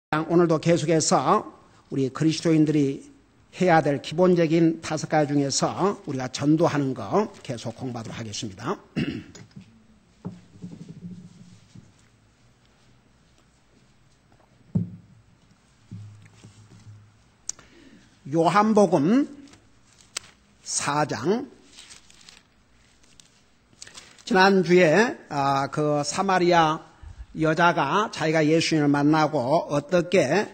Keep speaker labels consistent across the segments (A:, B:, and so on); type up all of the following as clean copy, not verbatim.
A: 오늘도 계속해서 우리 그리스도인들이 해야 될 기본적인 5가지 중에서 우리가 전도하는 거 계속 공부하도록 하겠습니다. 요한복음 4장. 지난주에 그 사마리아 여자가 자기가 예수님을 만나고 어떻게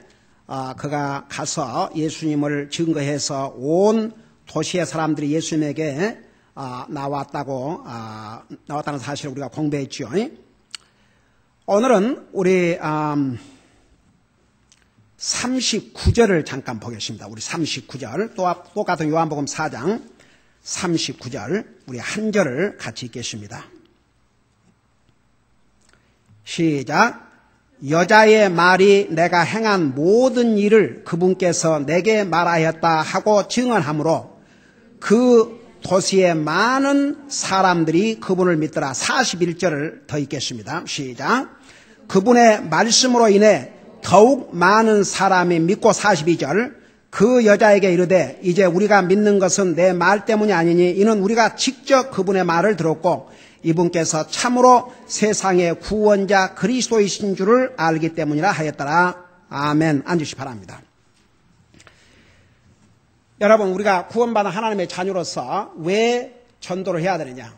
A: 그가 가서 예수님을 증거해서 온 도시의 사람들이 예수님에게 나왔다는 사실을 우리가 공부했죠. 오늘은 우리 39절을 잠깐 보겠습니다. 우리 39절 똑같은 요한복음 4장 39절 우리 한 절을 같이 읽겠습니다. 시작. 여자의 말이 내가 행한 모든 일을 그분께서 내게 말하였다 하고 증언하므로 그 도시의 많은 사람들이 그분을 믿더라. 41절을 더 읽겠습니다. 시작. 그분의 말씀으로 인해 더욱 많은 사람이 믿고 42절. 그 여자에게 이르되 이제 우리가 믿는 것은 내 말 때문이 아니니 이는 우리가 직접 그분의 말을 들었고 이분께서 참으로 세상의 구원자 그리스도이신 줄을 알기 때문이라 하였더라. 아멘. 앉으시 바랍니다. 여러분, 우리가 구원받은 하나님의 자녀로서 왜 전도를 해야 되느냐?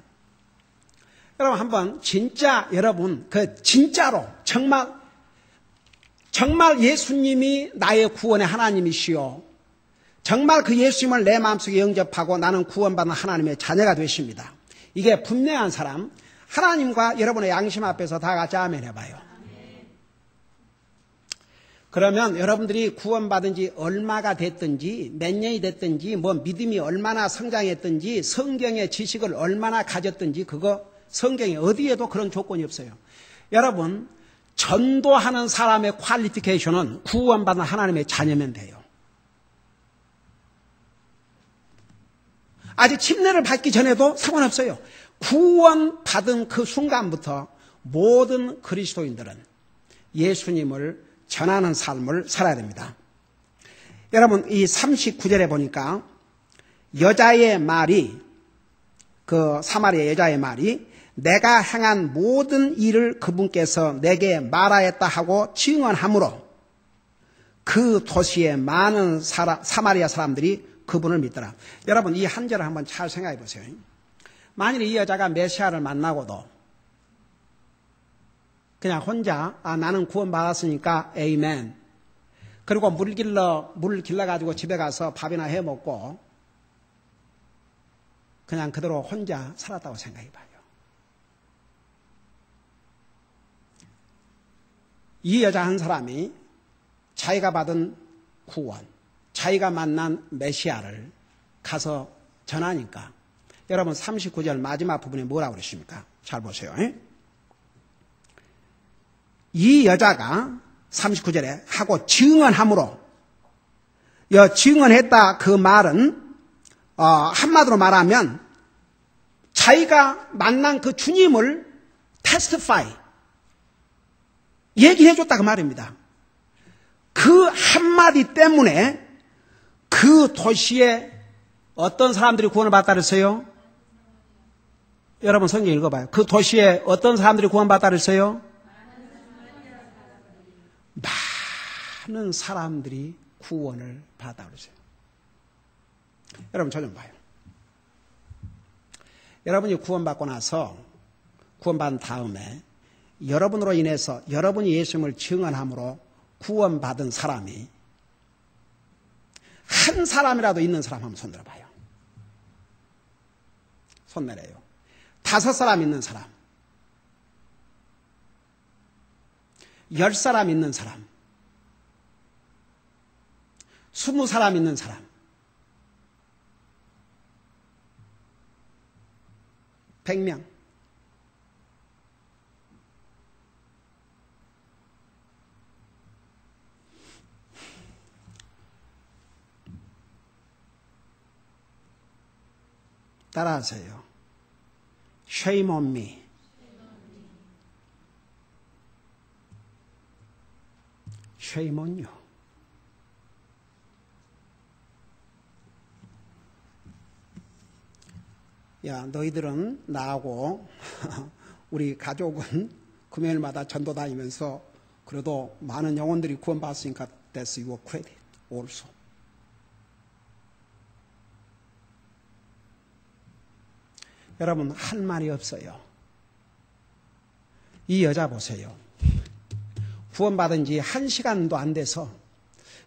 A: 여러분, 한번 진짜 여러분 진짜로 정말 예수님이 나의 구원의 하나님이시오. 정말 그 예수님을 내 마음속에 영접하고 나는 구원받은 하나님의 자녀가 되십니다. 이게 분명한 사람, 하나님과 여러분의 양심 앞에서 다 같이 아멘 해봐요. 그러면 여러분들이 구원받은 지 얼마가 됐든지 몇 년이 됐든지 믿음이 얼마나 성장했든지 성경의 지식을 얼마나 가졌든지 그거 성경에 어디에도 그런 조건이 없어요. 여러분, 전도하는 사람의 퀄리피케이션은 구원받은 하나님의 자녀면 돼요. 아직 침례를 받기 전에도 상관없어요. 구원받은 그 순간부터 모든 그리스도인들은 예수님을 전하는 삶을 살아야 됩니다. 여러분, 이 39절에 보니까 여자의 말이, 그 사마리아 여자의 말이 내가 행한 모든 일을 그분께서 내게 말하였다 하고 증언하므로 그 도시의 많은 사마리아 사람들이 그분을 믿더라. 여러분, 이 한 절을 한번 잘 생각해 보세요. 만일 이 여자가 메시아를 만나고도 그냥 혼자 나는 구원받았으니까 에이멘, 그리고 물을 길러가지고 집에 가서 밥이나 해 먹고 그냥 그대로 혼자 살았다고 생각해 봐요. 이 여자 한 사람이 자기가 받은 구원, 자기가 만난 메시아를 가서 전하니까 여러분 39절 마지막 부분에 뭐라고 그랬습니까? 잘 보세요. 이 여자가 39절에 하고 증언함으로, 증언했다 그 말은 한마디로 말하면 자기가 만난 그 주님을 testify, 얘기해줬다 그 말입니다. 그 한마디 때문에 그 도시에 어떤 사람들이 구원을 받았다 그랬어요? 여러분 성경 읽어봐요. 그 도시에 어떤 사람들이 구원받았다 그랬어요? 많은 사람들이 구원을 받았다 그랬어요. 여러분 저 좀 봐요. 여러분이 구원받고 나서, 구원받은 다음에 여러분으로 인해서 여러분이 예수님을 증언함으로 구원받은 사람이 한 사람이라도 있는 사람 한번 손 들어봐요. 손 내려요. 5사람 있는 사람, 10사람 있는 사람, 20사람 있는 사람, (100명) 따라하세요. Shame on me. shame on you. 야, 너희들은 나하고 우리 가족은 금요일마다 전도 다니면서 그래도 많은 영혼들이 구원받았으니까 that's your credit also. 여러분, 할 말이 없어요. 이 여자 보세요. 구원받은 지 1시간도 안 돼서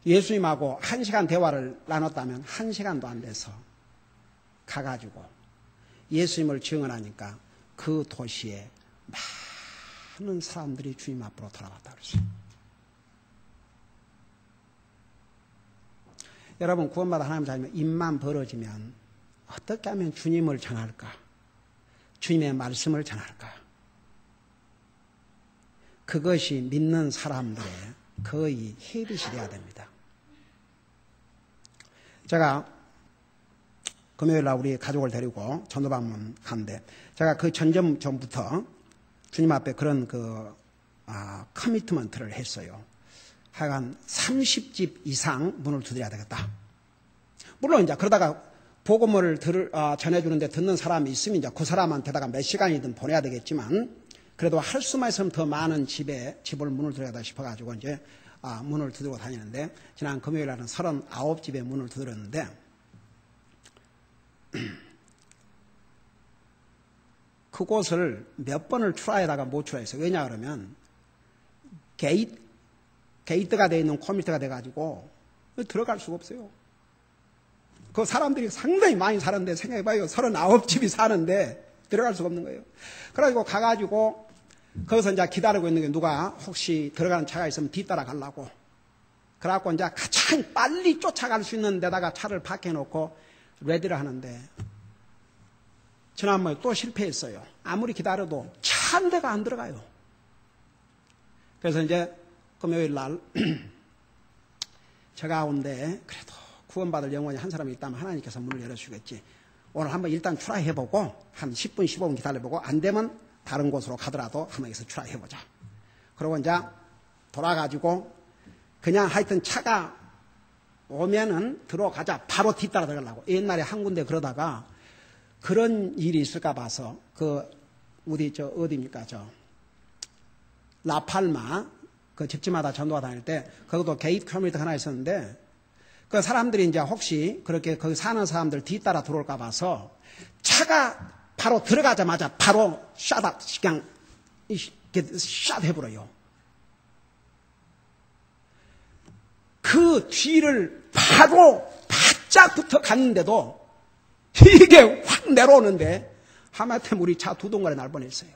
A: 예수님하고 1시간 대화를 나눴다면 1시간도 안 돼서 가가지고 예수님을 증언하니까 그 도시에 많은 사람들이 주님 앞으로 돌아왔다 그랬어요. 여러분, 구원받아 하나님 자녀면 입만 벌어지면 어떻게 하면 주님을 전할까? 주님의 말씀을 전할까? 그것이 믿는 사람들의 거의 헤빗이 되어야 됩니다. 제가 금요일날 우리 가족을 데리고 전도 방문 갔는데 제가 그 전부터 주님 앞에 그런 커미트먼트를 했어요. 하여간 30집 이상 문을 두드려야 되겠다. 물론 이제 그러다가 복음을 전해주는데 듣는 사람이 있으면 이제 그 사람한테다가 몇 시간이든 보내야 되겠지만 그래도 할 수만 있으면 더 많은 집을 문을 두드려야 싶어가지고 이제 문을 두드리고 다니는데 지난 금요일 날은 39집의 문을 두드렸는데 그곳을 몇 번을 트라이하다가 못 트라이했어요. 왜냐 그러면 게이트가 되어 있는 컴퓨터가 돼가지고 들어갈 수가 없어요. 그 사람들이 상당히 많이 사는데 생각해봐요. 39집이 사는데 들어갈 수가 없는 거예요. 그래가지고 가가지고 거기서 이제 기다리고 있는 게 누가 혹시 들어가는 차가 있으면 뒤따라 가려고. 그래갖고 이제 가장 빨리 쫓아갈 수 있는 데다가 차를 박혀놓고 레디를 하는데 지난번에 또 실패했어요. 아무리 기다려도 차 한 대가 안 들어가요. 그래서 이제 금요일 날 제가 온데 그래도 구원받을 영혼이 한 사람이 있다면 하나님께서 문을 열어주겠지. 오늘 한번 일단 트라이 해보고 한 10분 15분 기다려보고 안 되면 다른 곳으로 가더라도 한번 여기서 트라이 해보자. 그러고 이제 돌아가지고 그냥 하여튼 차가 오면은 들어가자. 바로 뒤따라 들어가려고. 옛날에 한 군데 그러다가 그런 일이 있을까 봐서 어디입니까? 라팔마 그 집집마다 전도가 다닐 때 거기도 게이트 커뮤니티가 하나 있었는데 그 사람들이 이제 혹시 그렇게 거기 사는 사람들 뒤따라 들어올까 봐서 차가 바로 들어가자마자 바로 샷업 그냥 샷 해버려요. 그 뒤를 바로 바짝 붙어 갔는데도 이게 확 내려오는데 하마터면 우리 차 두 동간에 날 뻔했어요.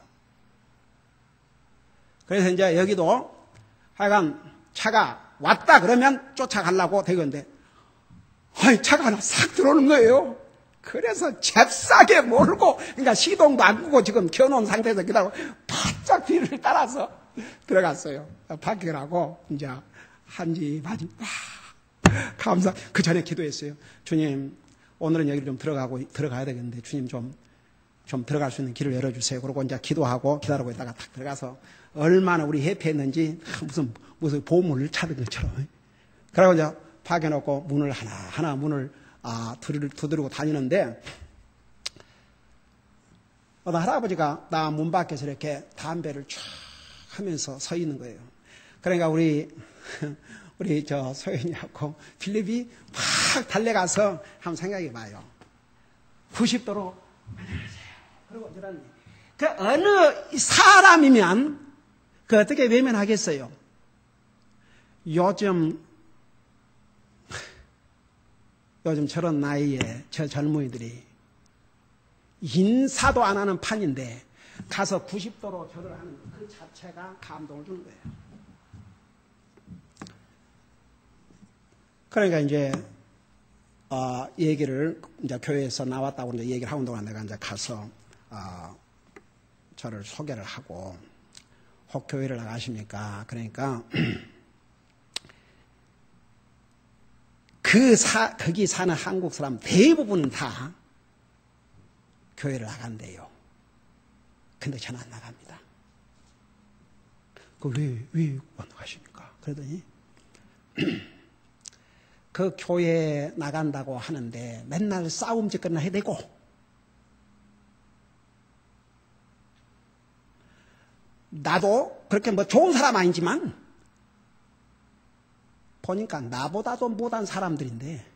A: 그래서 이제 여기도 하여간 차가 왔다 그러면 쫓아가려고 되겠는데 차가 하나 싹 들어오는 거예요. 그래서 잽싸게 몰고 그러니까 시동도 안 끄고 지금 켜놓은 상태에서 기다리고 바짝 뒤를 따라서 들어갔어요. 박해라고 이제 한지 감사. 그 전에 기도했어요. 주님 오늘은 여기를 좀 들어가야 되겠는데 주님 좀 들어갈 수 있는 길을 열어주세요. 그러고 이제 기도하고 기다리고 있다가 딱 들어가서 얼마나 우리 해피했는지 무슨 보물을 찾은 것처럼. 그러고 이제 박여놓고 문을 하나 문을 두드리고 다니는데 어떤 할아버지가 나 문 밖에서 이렇게 담배를 쫙 하면서 서 있는 거예요. 그러니까 우리 소연이하고 필립이 막 달려가서 한번 생각해 봐요. 90도로 안녕하세요. 그리고 그 어느 사람이면 그 어떻게 외면하겠어요? 요즘 저런 나이에 저 젊은이들이 인사도 안 하는 판인데 가서 90도로 절을 하는 그 자체가 감동을 주는 거예요. 그러니까 이제 얘기를 이제 교회에서 나왔다고 이제 얘기를 하는 동안 내가 이제 가서 저를 소개를 하고 혹 교회를 나가십니까? 그러니까 거기 사는 한국 사람 대부분은 다 교회를 나간대요. 근데 저는 안 나갑니다. 왜 안 나가십니까? 그러더니 그 교회에 나간다고 하는데 맨날 싸움짓거리나 해야 되고, 나도 그렇게 뭐 좋은 사람 아니지만 보니까 나보다도 못한 사람들인데,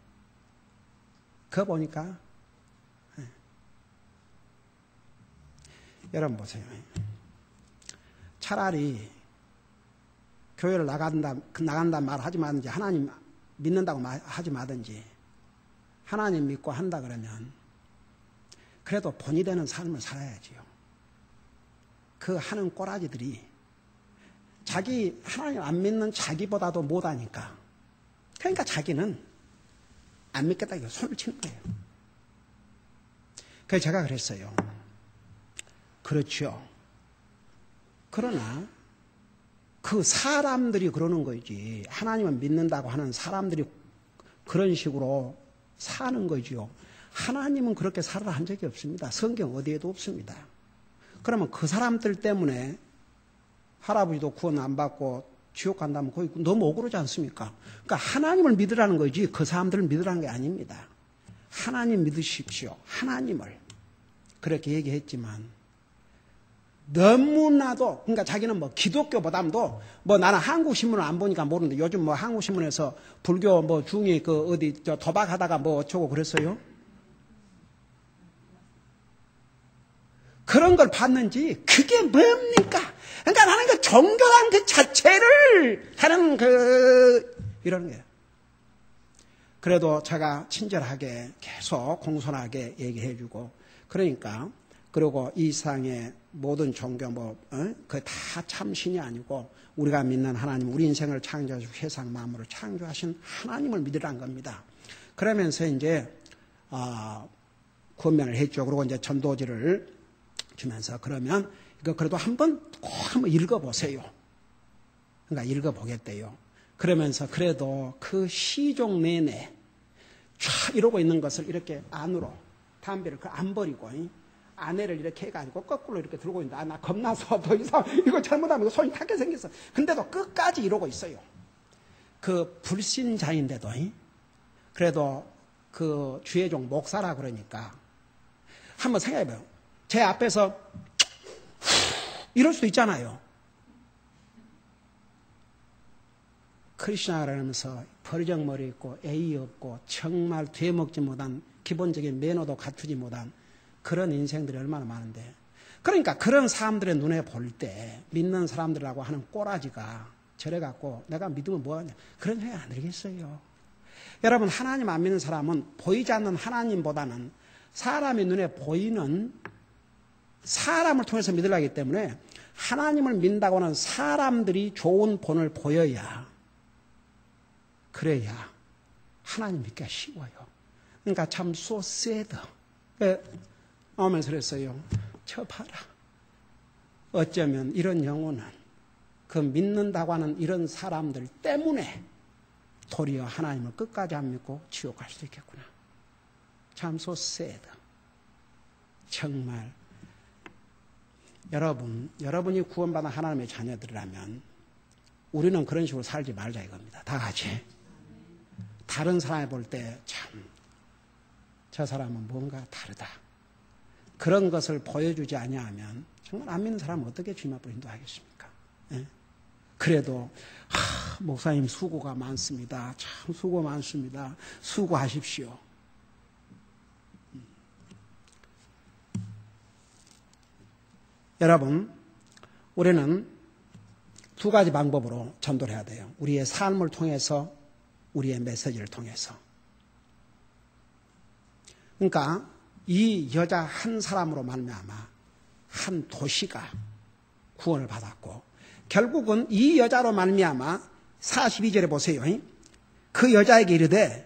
A: 그거 보니까 여러분 보세요. 차라리 교회를 나간다 말 하지 마든지, 하나님 믿는다고 하지 마든지, 하나님 믿고 한다 그러면 그래도 본이 되는 삶을 살아야지요. 그 하는 꼬라지들이 자기 하나님 안 믿는 자기보다도 못하니까, 그러니까 자기는 안 믿겠다 이거 손을 치는 거예요. 그래서 제가 그랬어요. 그렇죠. 그러나 그 사람들이 그러는 거지, 하나님을 믿는다고 하는 사람들이 그런 식으로 사는 거지요. 하나님은 그렇게 살아라 한 적이 없습니다. 성경 어디에도 없습니다. 그러면 그 사람들 때문에 할아버지도 구원 안 받고 지옥 간다면 거기 너무 억울하지 않습니까? 그러니까 하나님을 믿으라는 거지 그 사람들을 믿으라는 게 아닙니다. 하나님 믿으십시오. 하나님을. 그렇게 얘기했지만 너무나도, 그러니까 자기는 뭐 기독교보다도 뭐 나는 한국 신문을 안 보니까 모르는데 요즘 뭐 한국 신문에서 불교 뭐 중에 그 어디 저 도박하다가 뭐 어쩌고 그랬어요? 그런 걸 봤는지 그게 뭡니까? 그러니까 나는 그 종교란 그 자체를 하는 이러는 거예요. 그래도 제가 친절하게 계속 공손하게 얘기해주고, 그러니까 그리고 이 세상의 모든 종교 그 다 참신이 아니고 우리가 믿는 하나님, 우리 인생을 창조하시고 세상 만물을 창조하신 하나님을 믿으라는 겁니다. 그러면서 이제 권면을 했죠. 그리고 이제 전도지를 주면서 그러면 이거 그래도 한번 꼭 한번 읽어보세요. 그러니까 읽어보겠대요. 그러면서 그래도 그 시종 내내 쫙 이러고 있는 것을 이렇게 안으로 담배를 안 버리고 아내를 이렇게 해가지고 거꾸로 이렇게 들고 있는데, 나 겁나서 더 이상 이거 잘못하면 손이 닿게 생겼어. 근데도 끝까지 이러고 있어요. 그 불신자인데도 그래도 그 주의 종 목사라 그러니까 한번 생각해봐요. 제 앞에서 이럴 수도 있잖아요. 크리스천이라면서 버리장머리 있고 예의 없고 정말 되먹지 못한 기본적인 매너도 갖추지 못한 그런 인생들이 얼마나 많은데, 그러니까 그런 사람들의 눈에 볼 때 믿는 사람들이라고 하는 꼬라지가 저래갖고 내가 믿으면 뭐하냐 그런 생각 안 들겠어요. 여러분, 하나님 안 믿는 사람은 보이지 않는 하나님보다는 사람의 눈에 보이는 사람을 통해서 믿으려 하기 때문에 하나님을 믿는다고 하는 사람들이 좋은 본을 보여야, 그래야 하나님 믿기가 쉬워요. 그러니까 참 so sad. 오면서 그랬어요. 저 봐라. 어쩌면 이런 영혼은 그 믿는다고 하는 이런 사람들 때문에 도리어 하나님을 끝까지 안 믿고 지옥 갈 수도 있겠구나. 참 so sad. 정말 여러분이 구원받은 하나님의 자녀들이라면 우리는 그런 식으로 살지 말자 이겁니다. 다 같이. 다른 사람을 볼 때 참 저 사람은 뭔가 다르다. 그런 것을 보여주지 아니하면 정말 안 믿는 사람은 어떻게 주님 앞으로 인도하겠습니까? 예? 그래도 목사님 수고가 많습니다. 참 수고 많습니다. 수고하십시오. 여러분, 우리는 두 가지 방법으로 전도를 해야 돼요. 우리의 삶을 통해서, 우리의 메시지를 통해서. 그러니까 이 여자 한 사람으로 말미암아 한 도시가 구원을 받았고, 결국은 이 여자로 말미암아 42절에 보세요. 그 여자에게 이르되,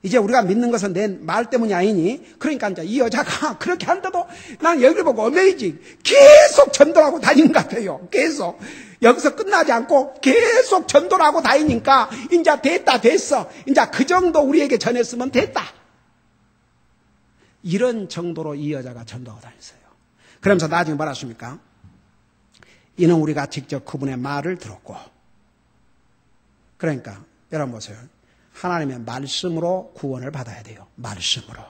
A: 이제 우리가 믿는 것은 내 말 때문이 아니니, 그러니까 이제 이 여자가 그렇게 한데도 난 여기를 보고 어메이징 계속 전도를 하고 다니는 것 같아요. 계속 여기서 끝나지 않고 계속 전도를 하고 다니니까 이제 됐어. 이제 그 정도 우리에게 전했으면 됐다. 이런 정도로 이 여자가 전도하고 다녔어요. 그러면서 나중에 뭐라 했습니까? 이는 우리가 직접 그분의 말을 들었고, 그러니까 여러분 보세요. 하나님의 말씀으로 구원을 받아야 돼요. 말씀으로.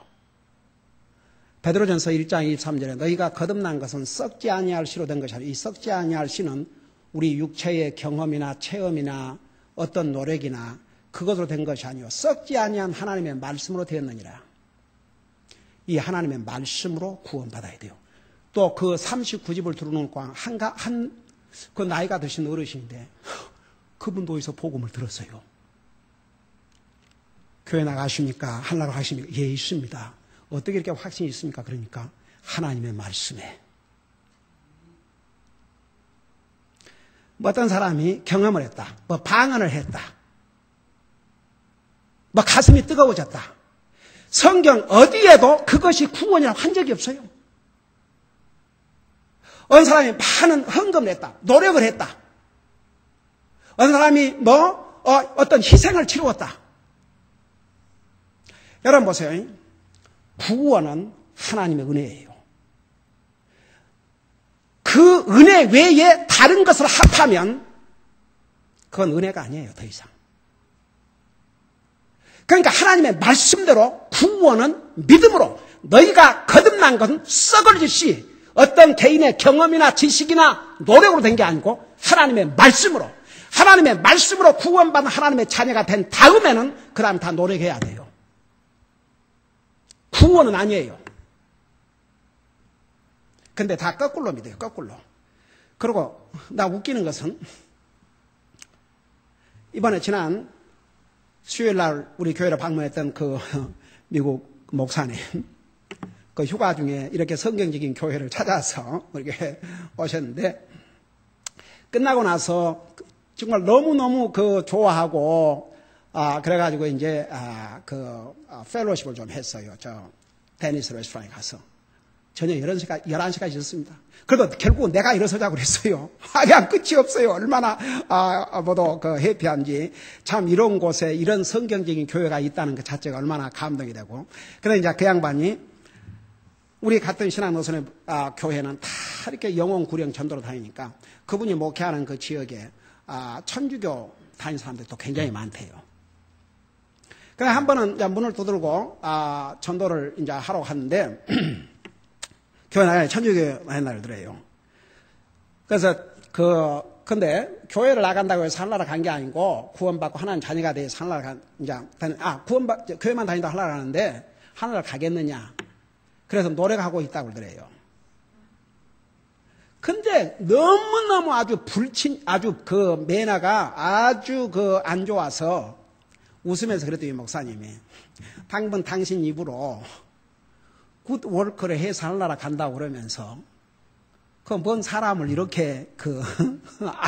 A: 베드로전서 1장 23절에 너희가 거듭난 것은 썩지 아니할 씨로 된 것이 아니라 이 썩지 아니할 씨는 우리 육체의 경험이나 체험이나 어떤 노력이나 그것으로 된 것이 아니요 썩지 아니한 하나님의 말씀으로 되었느니라. 이 하나님의 말씀으로 구원받아야 돼요. 또 그 39집을 두루놓고 그 나이가 드신 어르신인데 그분도 어디서 복음을 들었어요. 교회 나가십니까? 하려고 하십니까? 예, 있습니다. 어떻게 이렇게 확신이 있습니까? 그러니까 하나님의 말씀에. 뭐 어떤 사람이 경험을 했다. 뭐 방언을 했다. 뭐 가슴이 뜨거워졌다. 성경 어디에도 그것이 구원이라고 한 적이 없어요. 어느 사람이 많은 헌금을 했다. 노력을 했다. 어느 사람이 어떤 희생을 치루었다. 여러분 보세요. 구원은 하나님의 은혜예요. 그 은혜 외에 다른 것을 합하면 그건 은혜가 아니에요. 더 이상. 그러니까 하나님의 말씀대로 구원은 믿음으로 너희가 거듭난 것은 썩을 짓이 어떤 개인의 경험이나 지식이나 노력으로 된 게 아니고 하나님의 말씀으로 구원받은 하나님의 자녀가 된 다음에는 그 다음 다 노력해야 돼요. 구원은 아니에요. 근데 다 거꾸로 믿어요. 거꾸로. 그리고 나 웃기는 것은 이번에 지난 수요일 날 우리 교회를 방문했던 그 미국 목사님 그 휴가 중에 이렇게 성경적인 교회를 찾아서 이렇게 오셨는데 끝나고 나서 정말 너무너무 좋아하고 그래가지고 이제 펠로십을 좀 했어요. 저 데니스 레스토랑에 가서 저녁 11시까지 있었습니다. 그래도 결국은 내가 일어서자고 그랬어요. 그냥 끝이 없어요. 얼마나 모두 해피한지. 참 이런 곳에 이런 성경적인 교회가 있다는 것 자체가 얼마나 감동이 되고. 그래서 이제 그 양반이 우리 갔던 신앙노선의 교회는 다 이렇게 영혼 구령 전도로 다니니까 그분이 목회하는 그 지역에 천주교 다니는 사람들이 또 굉장히 많대요. 그래서 한 번은 이제 문을 두들고 전도를 이제 하러 갔는데 교회 나가니 천주교 날더래요. 그래서 근데 교회를 나간다고 해서 하늘나라 간 게 아니고 구원받고 하나님 자녀가 돼서 하늘나라 교회만 다닌다 하늘나라 가는데 하늘나라 가겠느냐. 그래서 노력하고 있다고 그러더래요. 근데 너무너무 아주 매너가 아주 안 좋아서 웃으면서 그랬더니 목사님이 방금 당신 입으로 굿워크를 해서 하늘나라 간다고 그러면서 뭔 사람을 이렇게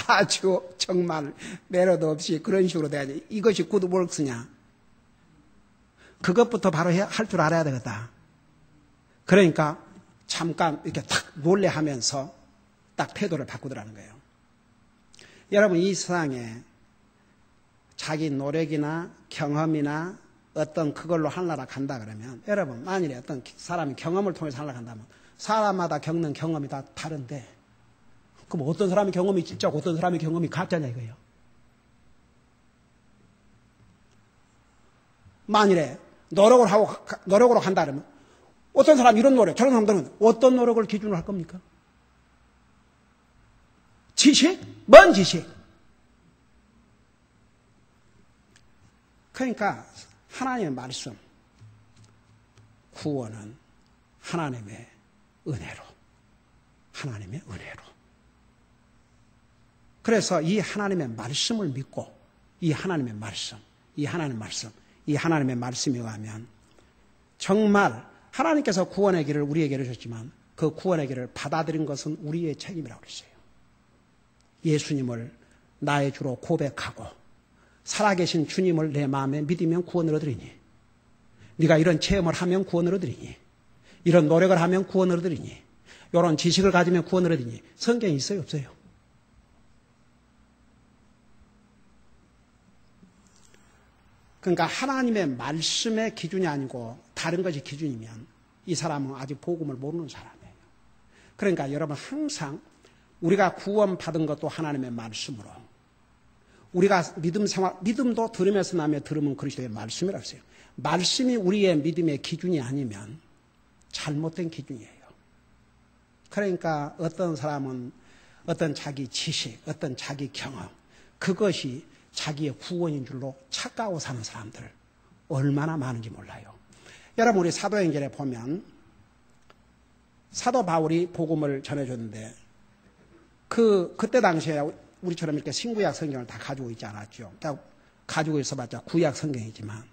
A: 아주 정말 매너도 없이 그런 식으로 돼야지. 이것이 굿워크냐. 그것부터 바로 할 줄 알아야 되겠다. 그러니까 잠깐 이렇게 탁 놀래하면서 딱 태도를 바꾸더라는 거예요. 여러분 이 세상에 자기 노력이나 경험이나 어떤 그걸로 하늘나라 간다 그러면 여러분 만일에 어떤 사람이 경험을 통해서 하늘나라 간다면 사람마다 겪는 경험이 다 다른데 그럼 어떤 사람의 경험이 진짜고 어떤 사람의 경험이 가짜냐 이거예요. 만일에 노력으로 간다 그러면 어떤 사람이 이런 노력 저런 사람들은 어떤 노력을 기준으로 할 겁니까? 지식? 뭔 지식? 그러니까 하나님의 말씀, 구원은 하나님의 은혜로. 그래서 이 하나님의 말씀을 믿고 이 하나님의 말씀에 의하면 정말 하나님께서 구원의 길을 우리에게 열으셨지만 그 구원의 길을 받아들인 것은 우리의 책임이라고 그랬어요. 예수님을 나의 주로 고백하고 살아계신 주님을 내 마음에 믿으면 구원을 얻으리니 네가 이런 체험을 하면 구원을 얻으리니 이런 노력을 하면 구원을 얻으리니 이런 지식을 가지면 구원을 얻으리니 성경에 있어요 없어요? 그러니까 하나님의 말씀의 기준이 아니고 다른 것이 기준이면 이 사람은 아직 복음을 모르는 사람이에요. 그러니까 여러분 항상 우리가 구원받은 것도 하나님의 말씀으로 우리가 믿음도 들으면서 나며 들으면 그리스도의 말씀이라고 했어요. 말씀이 우리의 믿음의 기준이 아니면 잘못된 기준이에요. 그러니까 어떤 사람은 어떤 자기 지식, 어떤 자기 경험, 그것이 자기의 구원인 줄로 착각하고 사는 사람들 얼마나 많은지 몰라요. 여러분, 우리 사도행전에 보면 사도 바울이 복음을 전해줬는데 그때 당시에 우리처럼 이렇게 신구약 성경을 다 가지고 있지 않았죠. 가지고 있어봤자 구약 성경이지만,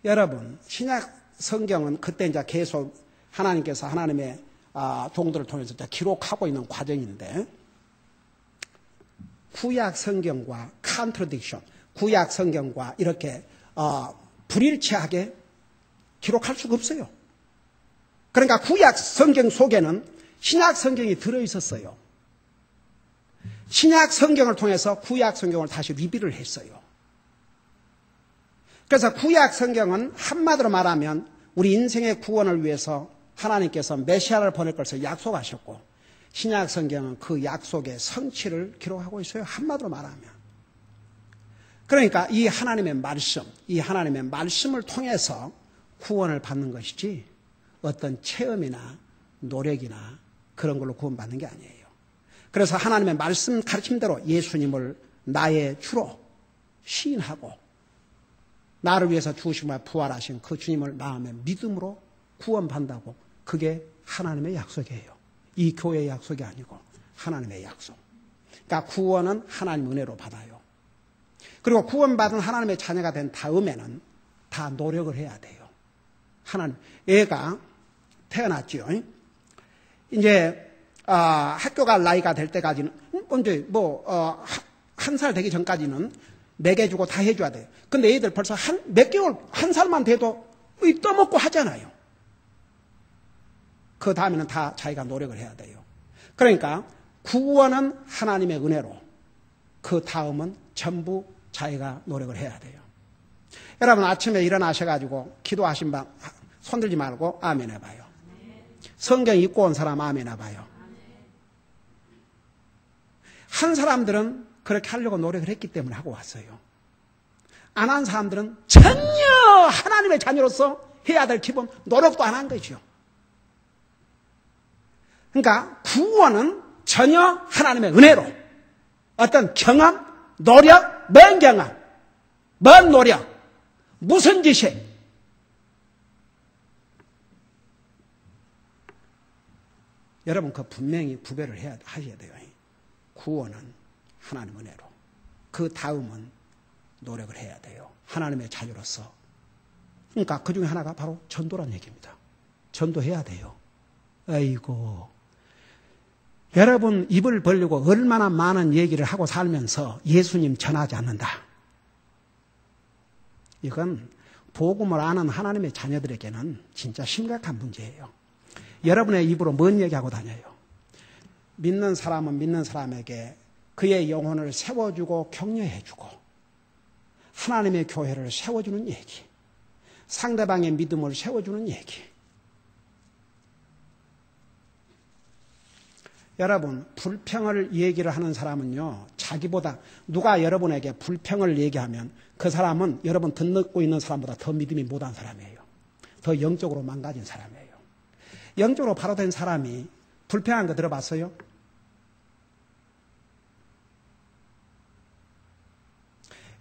A: 여러분, 신약 성경은 그때 이제 계속 하나님께서 하나님의 종들을 통해서 기록하고 있는 과정인데, 구약 성경과 컨트라딕션, 구약 성경과 이렇게 불일치하게 기록할 수가 없어요. 그러니까 구약 성경 속에는 신약 성경이 들어있었어요. 신약 성경을 통해서 구약 성경을 다시 리뷰를 했어요. 그래서 구약 성경은 한마디로 말하면 우리 인생의 구원을 위해서 하나님께서 메시아를 보낼 것을 약속하셨고, 신약 성경은 그 약속의 성취를 기록하고 있어요. 한마디로 말하면. 그러니까 이 하나님의 말씀을 통해서 구원을 받는 것이지 어떤 체험이나 노력이나 그런 걸로 구원받는 게 아니에요. 그래서 하나님의 말씀 가르침대로 예수님을 나의 주로 시인하고 나를 위해서 죽으시고 부활하신 그 주님을 마음의 믿음으로 구원받는다고, 그게 하나님의 약속이에요. 이 교회의 약속이 아니고 하나님의 약속. 그러니까 구원은 하나님 은혜로 받아요. 그리고 구원받은 하나님의 자녀가 된 다음에는 다 노력을 해야 돼요. 하나님, 애가 태어났죠. 이제 학교 갈 나이가 될 때까지는 언제 한 살 되기 전까지는 먹여주고 다 해줘야 돼요. 근데 애들 벌써 몇 개월, 한 살만 돼도 떠먹고 하잖아요. 그 다음에는 다 자기가 노력을 해야 돼요. 그러니까 구원은 하나님의 은혜로, 그 다음은 전부 자기가 노력을 해야 돼요. 여러분, 아침에 일어나셔가지고 기도하신 방 손들지 말고 아멘 해봐요. 성경 읽고 온 사람 아멘 해봐요. 한 사람들은 그렇게 하려고 노력을 했기 때문에 하고 왔어요. 안 한 사람들은 전혀 하나님의 자녀로서 해야 될 기본 노력도 안 한 거죠. 그러니까 구원은 전혀 하나님의 은혜로, 어떤 경험, 노력, 뭔 경험, 뭔 노력, 무슨 지식, 여러분 그 분명히 구별을 하셔야 돼요. 구원은 하나님 은혜로, 그 다음은 노력을 해야 돼요. 하나님의 자녀로서. 그러니까 그 중에 하나가 바로 전도란 얘기입니다. 전도해야 돼요. 아이고, 여러분 입을 벌리고 얼마나 많은 얘기를 하고 살면서 예수님 전하지 않는다. 이건 복음을 아는 하나님의 자녀들에게는 진짜 심각한 문제예요. 여러분의 입으로 뭔 얘기하고 다녀요? 믿는 사람은 믿는 사람에게 그의 영혼을 세워주고 격려해주고 하나님의 교회를 세워주는 얘기, 상대방의 믿음을 세워주는 얘기. 여러분, 불평을 얘기를 하는 사람은요, 자기보다 누가 여러분에게 불평을 얘기하면 그 사람은 여러분 듣고 있는 사람보다 더 믿음이 못한 사람이에요. 더 영적으로 망가진 사람이에요. 영적으로 바로 된 사람이 불평한 거 들어봤어요?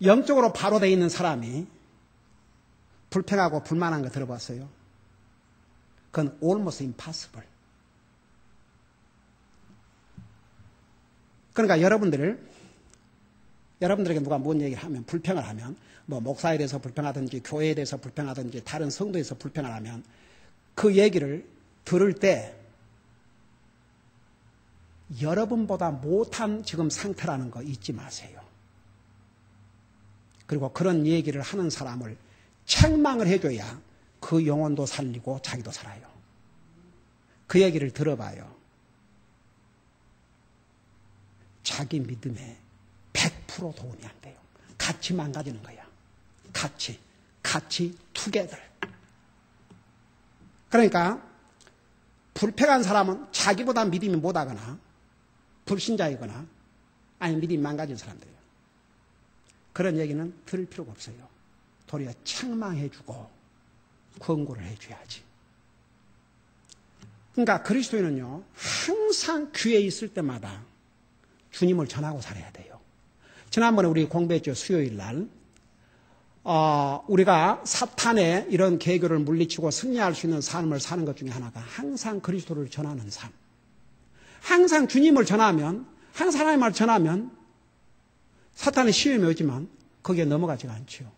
A: 영적으로 바로 돼 있는 사람이 불평하고 불만한 거 들어봤어요? 그건 almost impossible. 그러니까 여러분들에게 누가 뭔 얘기를 하면, 불평을 하면, 뭐 목사에 대해서 불평하든지 교회에 대해서 불평하든지 다른 성도에 대해서 불평을 하면 그 얘기를 들을 때 여러분보다 못한 지금 상태라는 거 잊지 마세요. 그리고 그런 얘기를 하는 사람을 책망을 해줘야 그 영혼도 살리고 자기도 살아요. 그 얘기를 들어봐요. 자기 믿음에 100% 도움이 안 돼요. 같이 망가지는 거야. 같이 together. 그러니까 불평한 사람은 자기보다 믿음이 못하거나 불신자이거나 아니 믿음이 망가진 사람들이에요. 그런 얘기는 들을 필요가 없어요. 도리어 책망해주고 권고를 해줘야지. 그러니까 그리스도인은요, 항상 귀에 있을 때마다 주님을 전하고 살아야 돼요. 지난번에 우리 공부했죠. 수요일 날. 우리가 사탄의 이런 계교를 물리치고 승리할 수 있는 삶을 사는 것 중에 하나가 항상 그리스도를 전하는 삶. 항상 주님을 전하면, 항상 하나님의 말을 전하면 사탄의 시험이 오지만 거기에 넘어가지가 않죠.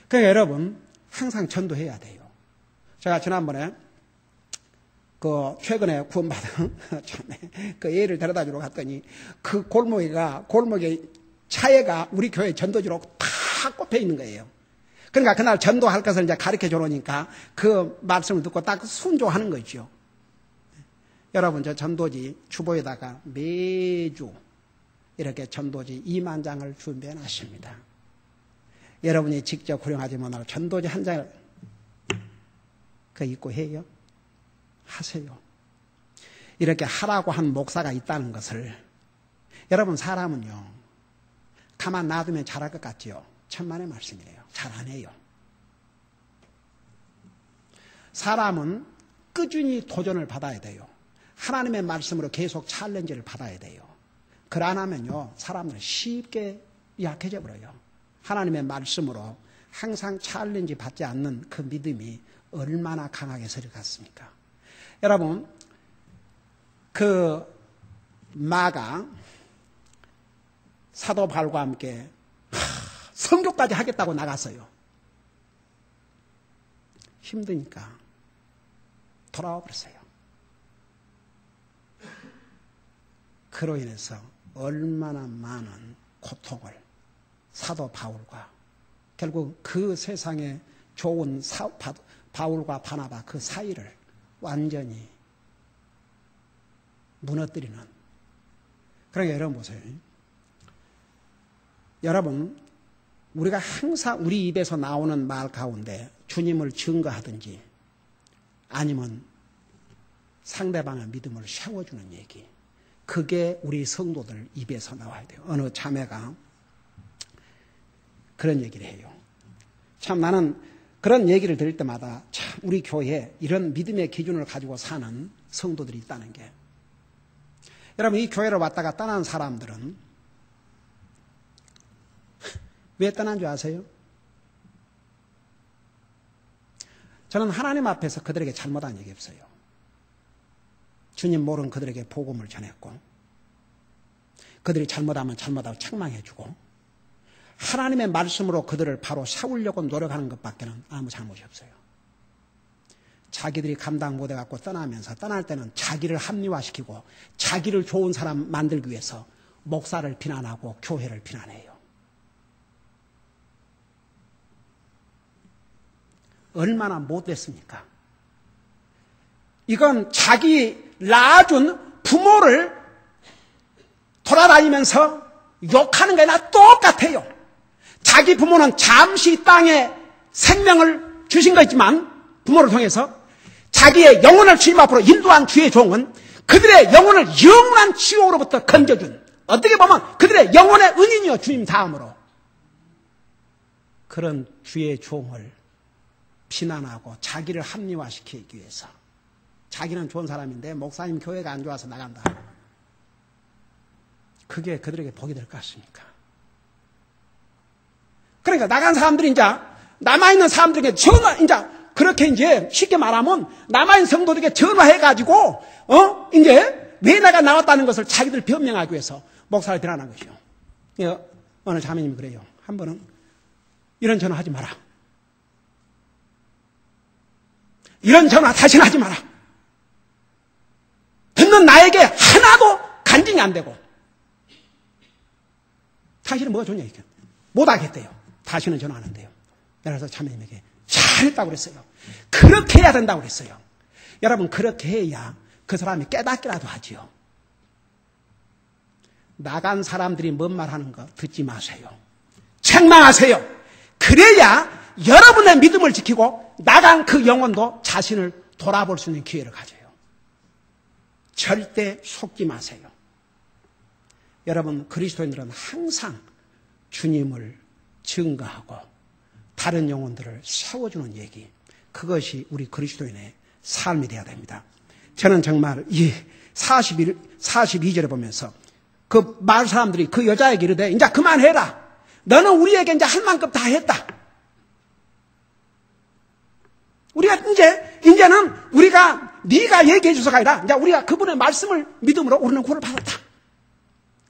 A: 그러니까 여러분, 항상 전도해야 돼요. 제가 지난번에 최근에 구원받은 그 애를 데려다 주러 갔더니 그 골목에 차에가 우리 교회 전도지로 탁 꼽혀 있는 거예요. 그러니까 그날 전도할 것을 이제 가르쳐 주니까 그 말씀을 듣고 딱 순종하는 거죠. 여러분, 저 전도지 주보에다가 매주 이렇게 전도지 2만 장을 준비해 놨습니다. 여러분이 직접 활용하지 못하고 전도지 한 장을 읽고 해요? 하세요. 이렇게 하라고 한 목사가 있다는 것을, 여러분, 사람은요, 가만 놔두면 잘할 것 같지요? 천만의 말씀이에요. 잘 안 해요. 사람은 꾸준히 도전을 받아야 돼요. 하나님의 말씀으로 계속 챌린지를 받아야 돼요. 그걸 안 하면요, 사람들은 쉽게 약해져 버려요. 하나님의 말씀으로 항상 챌린지 받지 않는 그 믿음이 얼마나 강하게 서려갔습니까? 여러분, 그 마가 사도 바울과 함께 선교까지 하겠다고 나갔어요. 힘드니까 돌아와 버렸어요. 그로 인해서 얼마나 많은 고통을 사도 바울과, 결국 그 세상에 좋은 바울과 바나바 그 사이를 완전히 무너뜨리는. 그러니까 여러분 보세요. 여러분, 우리가 항상 우리 입에서 나오는 말 가운데 주님을 증거하든지 아니면 상대방의 믿음을 세워주는 얘기, 그게 우리 성도들 입에서 나와야 돼요. 어느 자매가 그런 얘기를 해요. 참, 나는 그런 얘기를 들을 때마다 참 우리 교회에 이런 믿음의 기준을 가지고 사는 성도들이 있다는 게, 여러분, 이 교회를 왔다가 떠난 사람들은 왜 떠난 줄 아세요? 저는 하나님 앞에서 그들에게 잘못한 얘기 없어요. 주님 모르는 그들에게 복음을 전했고, 그들이 잘못하면 잘못하고 책망해주고, 하나님의 말씀으로 그들을 바로 세우려고 노력하는 것밖에는 아무 잘못이 없어요. 자기들이 감당 못해갖고 떠나면서, 떠날 때는 자기를 합리화시키고 자기를 좋은 사람 만들기 위해서 목사를 비난하고 교회를 비난해요. 얼마나 못됐습니까? 이건 자기 낳아준 부모를 돌아다니면서 욕하는 거나 똑같아요. 자기 부모는 잠시 이 땅에 생명을 주신 거지만, 부모를 통해서 자기의 영혼을 주님 앞으로 인도한 주의 종은 그들의 영혼을 영원한 지옥으로부터 건져준, 어떻게 보면 그들의 영혼의 은인이요, 주님 다음으로. 그런 주의 종을 비난하고 자기를 합리화시키기 위해서, 자기는 좋은 사람인데 목사님 교회가 안 좋아서 나간다. 그게 그들에게 복이 될 것 같습니까? 그러니까 나간 사람들이 이제 남아있는 사람들에게 그렇게 이제 쉽게 말하면 남아있는 성도들에게 전화해가지고, 이제 왜 내가 나왔다는 것을 자기들 변명하기 위해서 목사를 비난한 것이요. 어느 자매님이 그래요. 한 번은 이런 전화 하지 마라. 이런 전화 다시는 하지 마라. 듣는 나에게 하나도 간증이 안 되고. 당신은 뭐가 좋냐, 이게. 못 하겠대요. 다시는 전화 안 한대요. 그래서 자매님에게 잘했다고 그랬어요. 그렇게 해야 된다고 그랬어요. 여러분, 그렇게 해야 그 사람이 깨닫기라도 하지요. 나간 사람들이 뭔 말 하는 거 듣지 마세요. 책망하세요. 그래야 여러분의 믿음을 지키고 나간 그 영혼도 자신을 돌아볼 수 있는 기회를 가져요. 절대 속지 마세요. 여러분, 그리스도인들은 항상 주님을 증거하고 다른 영혼들을 세워주는 얘기, 그것이 우리 그리스도인의 삶이 되어야 됩니다. 저는 정말 이 42절에 보면서 그 마을 사람들이 그 여자에게 이르되 이제 그만해라. 너는 우리에게 이제 할 만큼 다 했다. 우리가 이제는 우리가 네가 얘기해 줘서가 아니라 이제 우리가 그분의 말씀을 믿음으로 우리는 구원을 받았다.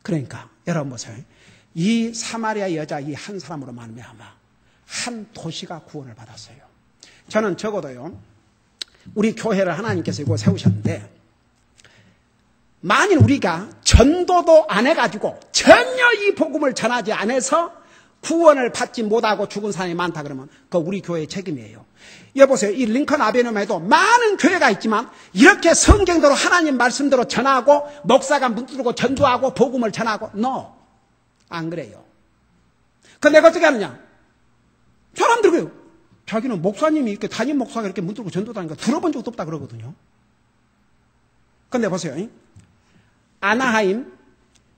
A: 그러니까 여러분 보세요. 이 사마리아 여자 이 한 사람으로 말미암아 한 도시가 구원을 받았어요. 저는 적어도요. 우리 교회를 하나님께서 이거 세우셨는데 만일 우리가 전도도 안 해가지고 전혀 이 복음을 전하지 않아서 구원을 받지 못하고 죽은 사람이 많다 그러면 그거 우리 교회의 책임이에요. 여보세요. 이 링컨 아베뉴에도 많은 교회가 있지만 이렇게 성경대로 하나님 말씀대로 전하고 목사가 문두르고 전도하고 복음을 전하고 no. 안 그래요. 그럼 내가 어떻게 하느냐? 사람들이 그래요. 자기는 목사님이 이렇게 담임 목사가 이렇게 문두르고 전도하니까 들어본 적도 없다 그러거든요. 근데 보세요. 아나하임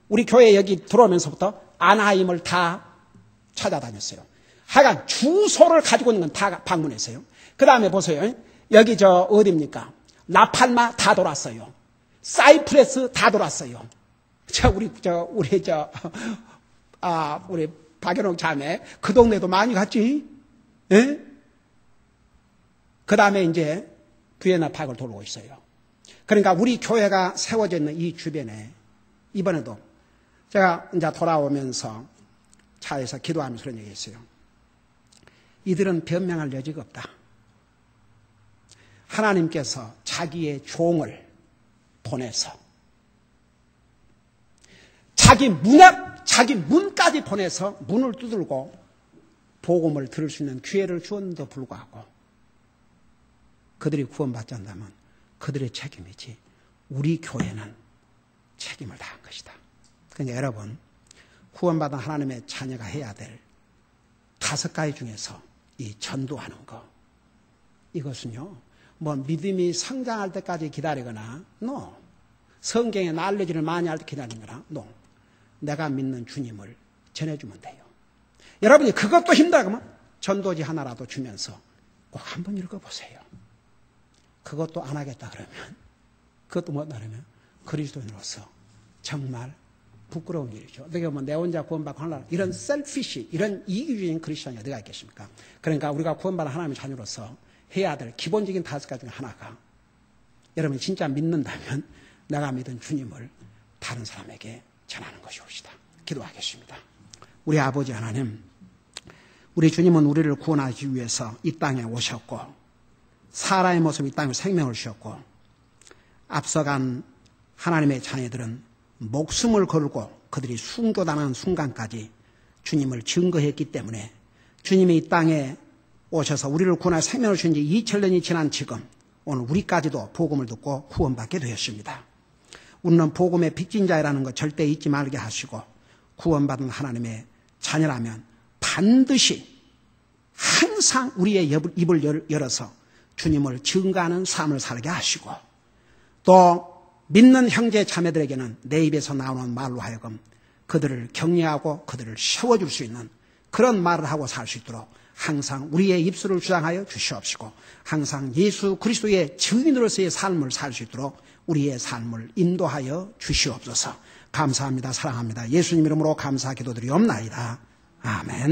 A: 우리 교회 여기 들어오면서부터 아나하임을 다 찾아다녔어요. 하여간 주소를 가지고 있는 건 다 방문했어요. 그 다음에 보세요. 여기 어디입니까? 라팔마 다 돌았어요. 사이프레스 다 돌았어요. 우리 박연옥 자매 그 동네도 많이 갔지? 예? 그 다음에 이제 비엔나 파크를 돌고 있어요. 그러니까 우리 교회가 세워져 있는 이 주변에 이번에도 제가 이제 돌아오면서 차에서 기도하면서 그런 얘기 했어요. 이들은 변명할 여지가 없다. 하나님께서 자기의 종을 보내서 자기 문까지 보내서 문을 두들고 복음을 들을 수 있는 기회를 주었는데도 불구하고 그들이 구원받지 않는다면 그들의 책임이지 우리 교회는 책임을 다한 것이다. 그러니까 여러분 구원받은 하나님의 자녀가 해야 될 5가지 중에서 이 전도하는 거 이것은요 뭐 믿음이 성장할 때까지 기다리거나 no. 성경에 날려지를 많이 할 때 기다리거나 no. 내가 믿는 주님을 전해주면 돼요. 여러분이 그것도 힘들다 그러면 전도지 하나라도 주면서 꼭 한번 읽어보세요. 그것도 안 하겠다 그러면 그것도 못한다 그러면 그리스도인으로서 정말 부끄러운 일이죠. 어떻게 보면 내 혼자 구원받고 하려고 이런 셀피시 이런 이기주의인 크리스천이 어디가 있겠습니까? 그러니까 우리가 구원받은 하나님의 자녀로서 해야 될 기본적인 5가지 중에 하나가 여러분이 진짜 믿는다면 내가 믿은 주님을 다른 사람에게 전하는 것이옵시다. 기도하겠습니다. 우리 아버지 하나님, 우리 주님은 우리를 구원하기 위해서 이 땅에 오셨고 사람의 모습 이 땅에 생명을 주셨고 앞서간 하나님의 자녀들은 목숨을 걸고 그들이 순교당하는 순간까지 주님을 증거했기 때문에 주님이 이 땅에 오셔서 우리를 구원할 생명을 주신 지 2000년이 지난 지금 오늘 우리까지도 복음을 듣고 구원받게 되었습니다. 우리는 복음의 빚진자라는 것 절대 잊지 말게 하시고 구원받은 하나님의 자녀라면 반드시 항상 우리의 입을 열어서 주님을 증거하는 삶을 살게 하시고 또 믿는 형제 자매들에게는 내 입에서 나오는 말로 하여금 그들을 격려하고 그들을 세워줄 수 있는 그런 말을 하고 살 수 있도록 항상 우리의 입술을 주장하여 주시옵시고 항상 예수 그리스도의 증인으로서의 삶을 살 수 있도록 우리의 삶을 인도하여 주시옵소서. 감사합니다. 사랑합니다. 예수님 이름으로 감사 기도드리옵나이다. 아멘.